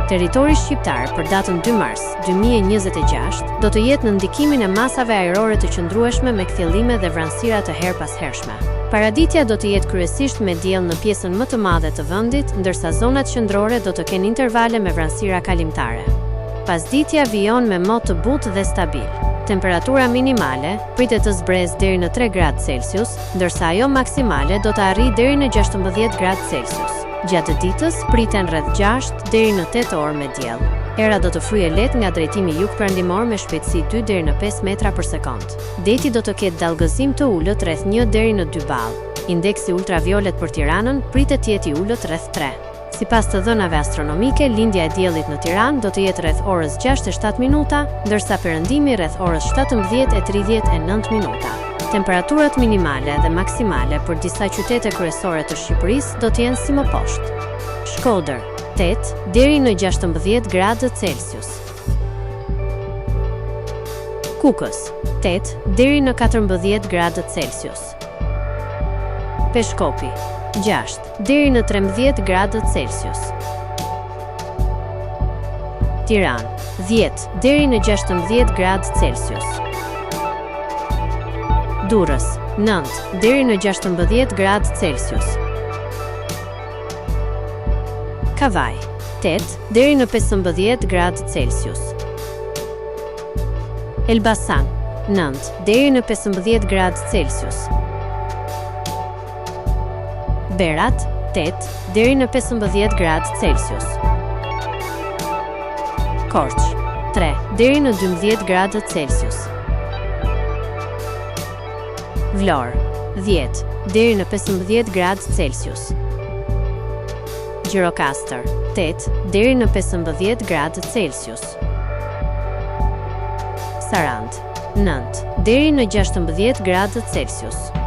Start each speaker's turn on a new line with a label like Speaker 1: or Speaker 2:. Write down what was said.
Speaker 1: Territori shqiptar për datën 2 mars 2026 do të jetë në ndikimin e masave ajrore të qëndrueshme me kthjellime dhe vranësira të her pas hershme. Paraditja do të jetë kryesisht me diell në pjesën më të madhe të vendit, ndërsa zonat qendrore do të kenë intervale me vranësira kalimtare. Pasditja vijon me mod të butë dhe stabil. Temperatura minimale pritet të zbresë deri në 3 gradë Celsius, ndërsa ajo maksimale do të arrijë deri në 16 gradë Celsius. Gjatë ditës priten rreth 6 deri në 8 orë me diell. Era do të fryjë lehtë nga drejtimi jug-perëndimor me shpejtësi 2 deri në 5 metra për sekond. Deti do të ketë dallgëzim të ulët rreth 1 deri në 2 ballë. Indeksi ultraviolet për Tiranën pritet të jetë i ulët rreth 3. Sipas të dhënave astronomike, lindja e diellit në Tiranë do të jetë rreth orës 6:07 minuta, ndërsa perëndimi rreth orës 17:39 minuta. Temperaturat minimale dhe maksimale për disa qytete kryesore të Shqipërisë do të jenë si më poshtë. Shkodër, 8 deri në 16 gradë Celsius. Kukës, 8 deri në 14 gradë Celsius. Peshkopi, 6 deri në 13 gradë Celsius. Tiranë, 10 deri në 16 gradë Celsius. Durrës, 9 deri në 16 gradë Celsius. Kavaj, 8 deri në 15 gradë Celsius. Elbasan, 9 deri në 15 gradë Celsius. Berat, 8 deri në 15 gradë Celsius. Korç, 3 deri në 12 gradë Celsius. Vlorë, 10 deri në 15 gradë Celsius. Gjirokastër, 8 deri në 15 gradë Celsius. Sarandë, 9 deri në 16 gradë Celsius.